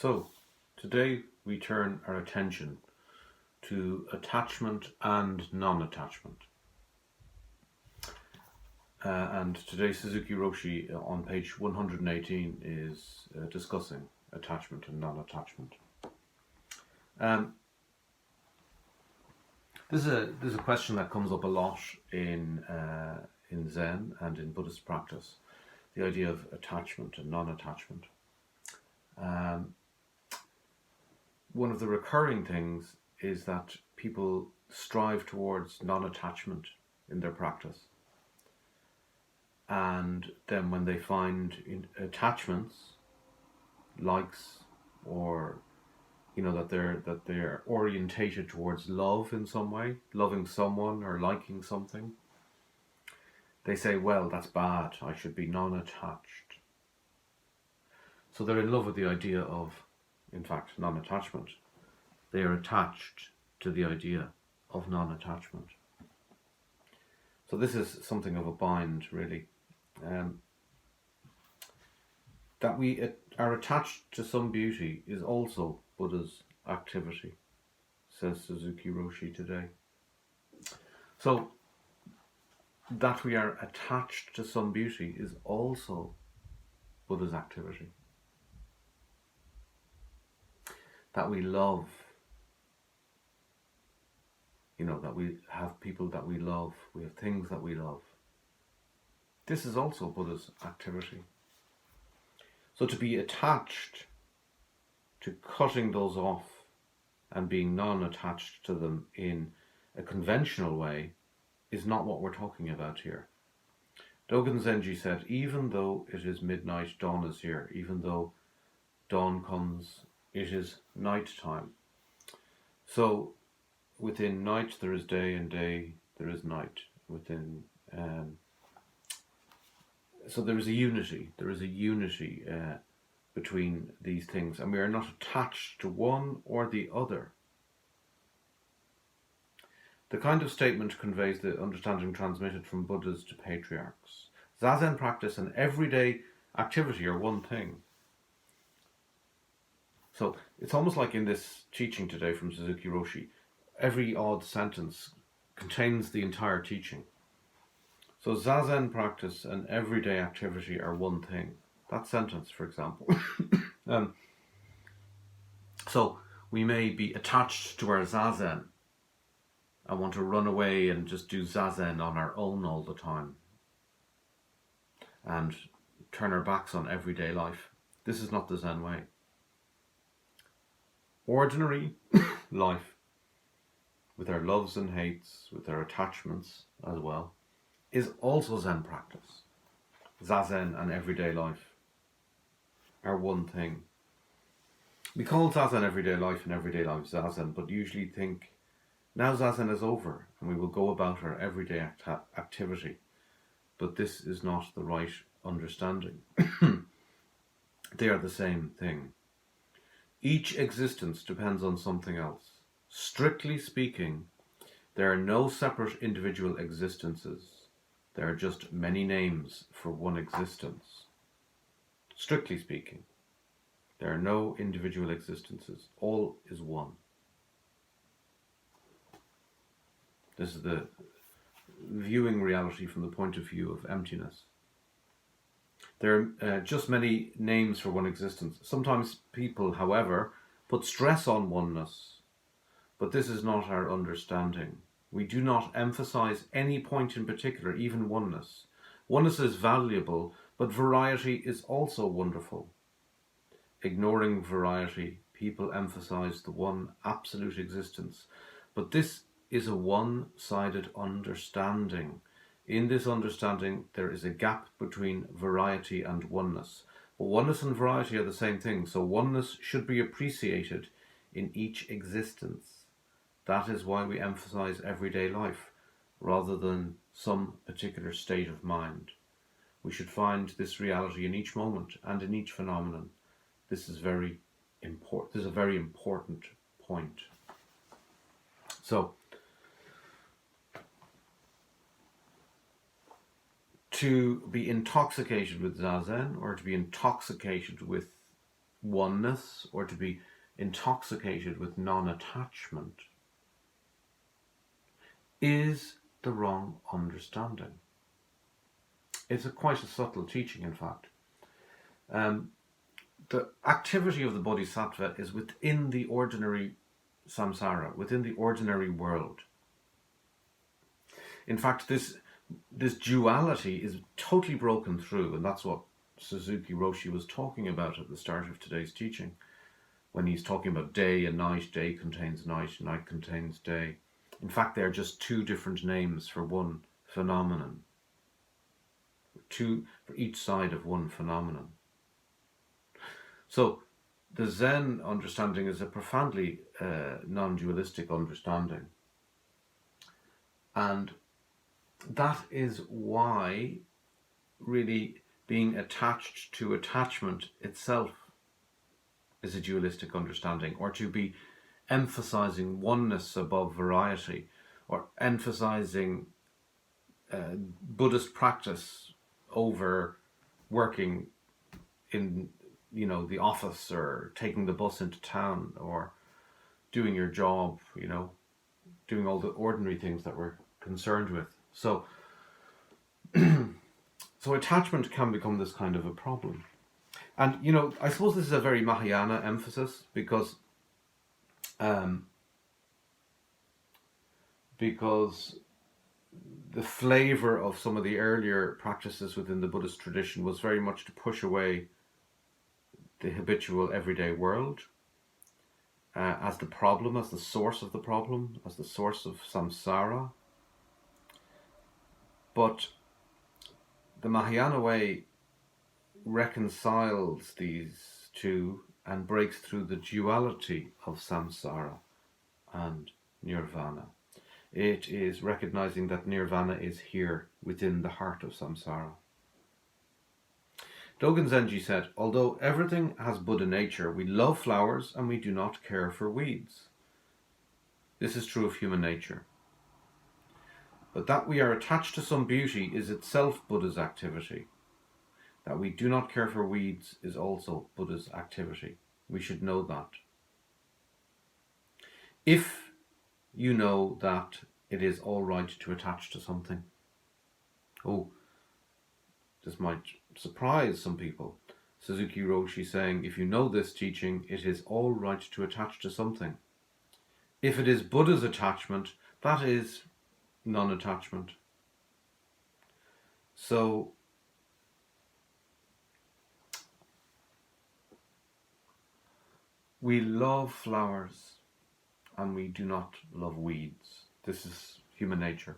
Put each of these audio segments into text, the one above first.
So, today we turn our attention to attachment and non-attachment. And today Suzuki Roshi on page 118 is discussing attachment and non-attachment. This is a question that comes up a lot in Zen and in Buddhist practice, the idea of attachment and non-attachment. One of the recurring things is that people strive towards non-attachment in their practice. And then when they find attachments, likes, or that they're orientated towards love in some way, loving someone or liking something, they say, well, that's bad, I should be non-attached. So they're in love with the idea of, in fact, non-attachment. They are attached to the idea of non-attachment. So this is something of a bind, really. That we are attached to some beauty is also Buddha's activity, says Suzuki Roshi today. So, that we are attached to some beauty is also Buddha's activity. That we love, that we have people that we love, we have things that we love. This is also Buddha's activity. So to be attached to cutting those off and being non-attached to them in a conventional way is not what we're talking about here. Dogen Zenji said, even though it is midnight, dawn is here. Even though dawn comes, it is night time. So within night there is day, and day there is night. So there is a unity. There is a unity between these things, and we are not attached to one or the other. The kind of statement conveys the understanding transmitted from Buddhas to patriarchs. Zazen practice and everyday activity are one thing. So it's almost like in this teaching today from Suzuki Roshi, every odd sentence contains the entire teaching. So Zazen practice and everyday activity are one thing. That sentence, for example. So we may be attached to our Zazen and want to run away and just do Zazen on our own all the time and turn our backs on everyday life. This is not the Zen way. Ordinary life, with our loves and hates, with our attachments as well, is also Zen practice. Zazen and everyday life are one thing. We call Zazen everyday life and everyday life Zazen, but usually think, now Zazen is over and we will go about our everyday activity. But this is not the right understanding. They are the same thing. Each existence depends on something else. Strictly speaking, there are no separate individual existences. There are just many names for one existence. Strictly speaking, there are no individual existences. All is one. This is the viewing reality from the point of view of emptiness. There are just many names for one existence. Sometimes people, however, put stress on oneness, but this is not our understanding. We do not emphasize any point in particular, even oneness. Oneness is valuable, but variety is also wonderful. Ignoring variety, people emphasize the one absolute existence. But this is a one-sided understanding. In this understanding, there is a gap between variety and oneness. But oneness and variety are the same thing, so oneness should be appreciated in each existence. That is why we emphasize everyday life, rather than some particular state of mind. We should find this reality in each moment and in each phenomenon. This is very important. This is a very important point. So, to be intoxicated with zazen, or to be intoxicated with oneness or to be intoxicated with non-attachment is the wrong understanding. It's quite a subtle teaching, in fact. The activity of the bodhisattva is within the ordinary samsara, within the ordinary world. In fact, this duality is totally broken through, and that's what Suzuki Roshi was talking about at the start of today's teaching, when he's talking about day and night. Day contains night, night contains day. In fact, they're just two different names for one phenomenon. Two for each side of one phenomenon. So the Zen understanding is a profoundly non-dualistic understanding. And that is why really being attached to attachment itself is a dualistic understanding, or to be emphasizing oneness above variety, or emphasizing Buddhist practice over working in the office, or taking the bus into town, or doing your job, doing all the ordinary things that we're concerned with. So attachment can become this kind of a problem. And, I suppose this is a very Mahayana emphasis, because the flavor of some of the earlier practices within the Buddhist tradition was very much to push away the habitual everyday world as the problem, as the source of the problem, as the source of samsara. But the Mahayana way reconciles these two and breaks through the duality of samsara and nirvana. It is recognizing that nirvana is here within the heart of samsara. Dogen Zenji said, although everything has Buddha nature, we love flowers and we do not care for weeds. This is true of human nature. But that we are attached to some beauty is itself Buddha's activity. That we do not care for weeds is also Buddha's activity. We should know that. If you know that it is all right to attach to something. This might surprise some people. Suzuki Roshi saying, if you know this teaching, it is all right to attach to something. If it is Buddha's attachment, that is non-attachment. So we love flowers and we do not love weeds. This is human nature.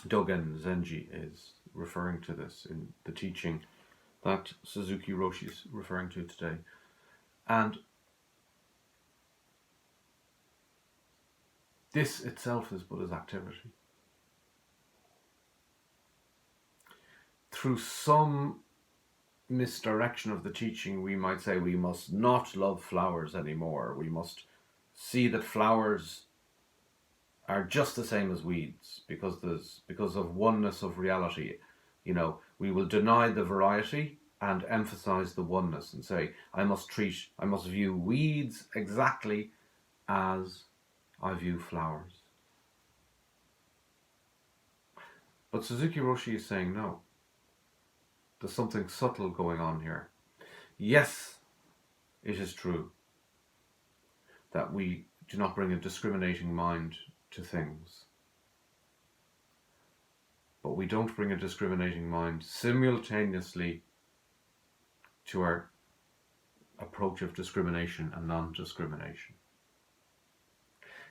Dogen Zenji is referring to this in the teaching that Suzuki Roshi is referring to today. And this itself is Buddha's activity. Through some misdirection of the teaching, we might say we must not love flowers anymore. We must see that flowers are just the same as weeds because of oneness of reality. We will deny the variety and emphasize the oneness and say, I must view weeds exactly as I view flowers. But Suzuki Roshi is saying no. There's something subtle going on here. Yes, it is true that we do not bring a discriminating mind to things. But we don't bring a discriminating mind simultaneously to our approach of discrimination and non-discrimination.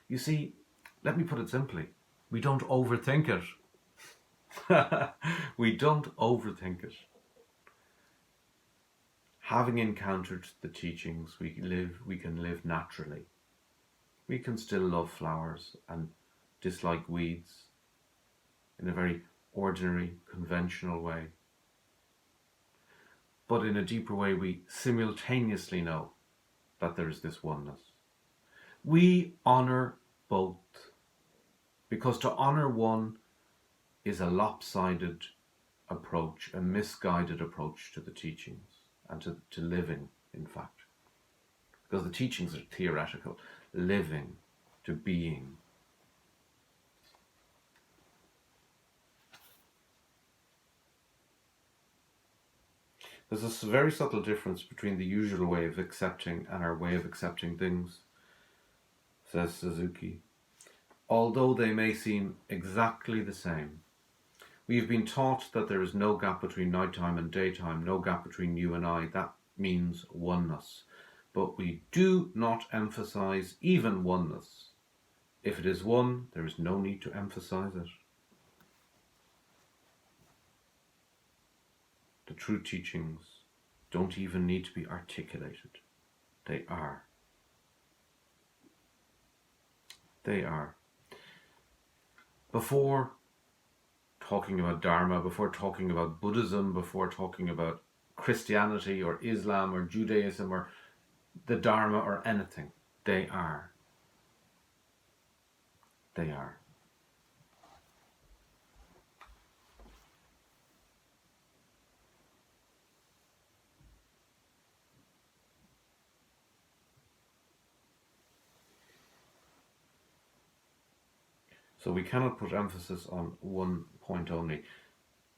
You see, let me put it simply, we don't overthink it. We don't overthink it. Having encountered the teachings, we can live naturally. We can still love flowers and dislike weeds in a very ordinary, conventional way. But in a deeper way, we simultaneously know that there is this oneness. We honor both, because to honor one is a lopsided approach, a misguided approach to the teachings and to living, in fact. because the teachings are theoretical. Living to being. There's a very subtle difference between the usual way of accepting and our way of accepting things, says Suzuki. Although they may seem exactly the same, we have been taught that there is no gap between nighttime and daytime, no gap between you and I. That means oneness. But we do not emphasize even oneness. If it is one, there is no need to emphasize it. The true teachings don't even need to be articulated. They are. They are. Before talking about Dharma, before talking about Buddhism, before talking about Christianity or Islam or Judaism or the Dharma or anything, they are. They are. So we cannot put emphasis on one point only.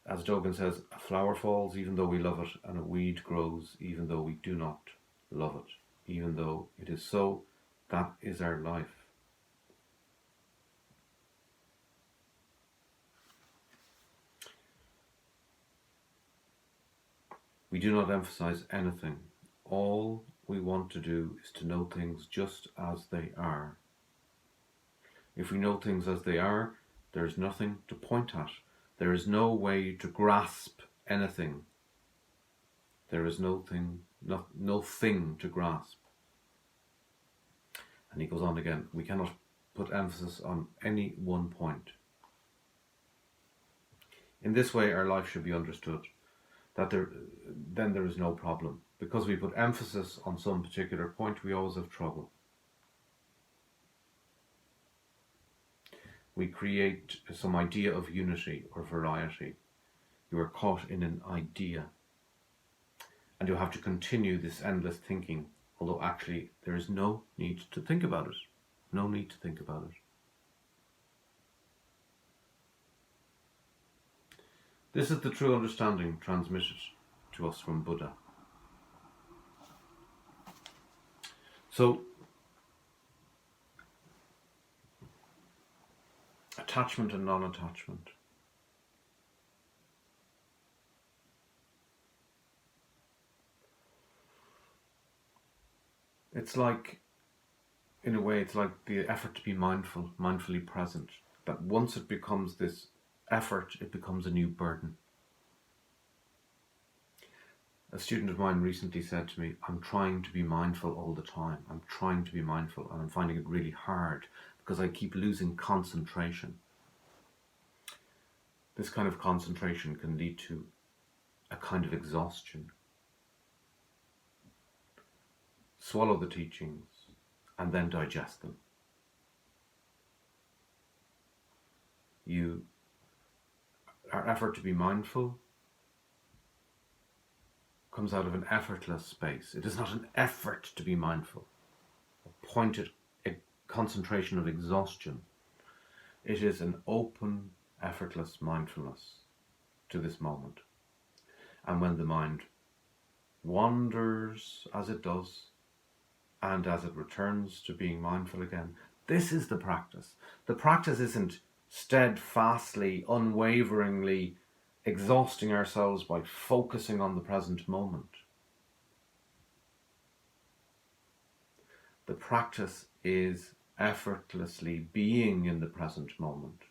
As Dogen says, a flower falls even though we love it, and a weed grows even though we do not love it. Even though it is so, that is our life. We do not emphasize anything. All we want to do is to know things just as they are. If we know things as they are, there is nothing to point at. There is no way to grasp anything. There is no thing to grasp. And he goes on again, we cannot put emphasis on any one point. In this way, our life should be understood, that then there is no problem. Because we put emphasis on some particular point, we always have trouble. We create some idea of unity or variety. You are caught in an idea. And you have to continue this endless thinking, although actually there is no need to think about it. No need to think about it. This is the true understanding transmitted to us from Buddha. So, attachment and non-attachment. It's like, in a way, it's like the effort to be mindful, mindfully present. That once it becomes this effort, it becomes a new burden. A student of mine recently said to me, I'm trying to be mindful all the time. I'm trying to be mindful and I'm finding it really hard because I keep losing concentration. This kind of concentration can lead to a kind of exhaustion. Swallow the teachings and then digest them. Our effort to be mindful comes out of an effortless space. It is not an effort to be mindful, a pointed concentration of exhaustion. It is an open, effortless mindfulness to this moment. And when the mind wanders as it does, and as it returns to being mindful again, this is the practice. The practice isn't steadfastly, unwaveringly exhausting ourselves by focusing on the present moment. The practice is effortlessly being in the present moment.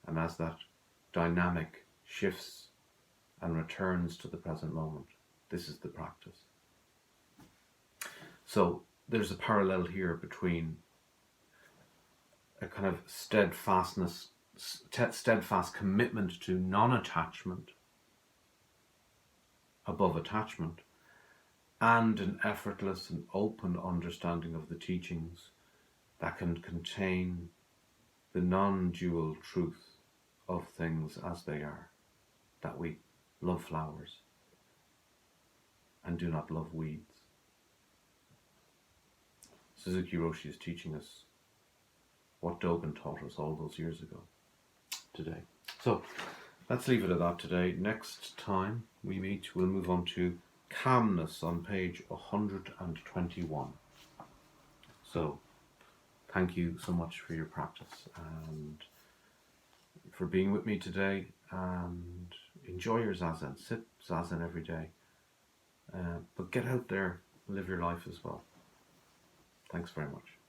And as that dynamic shifts and returns to the present moment, this is the practice. So there's a parallel here between a kind of steadfast commitment to non-attachment above attachment, and an effortless and open understanding of the teachings that can contain the non-dual truth of things as they are, that we love flowers and do not love weeds. Suzuki Roshi is teaching us what Dogen taught us all those years ago today. So let's leave it at that today. Next time we meet, we'll move on to calmness on page 121. So thank you so much for your practice and for being with me today, and enjoy your zazen. Sit zazen every day, but get out there, live your life as well. Thanks very much.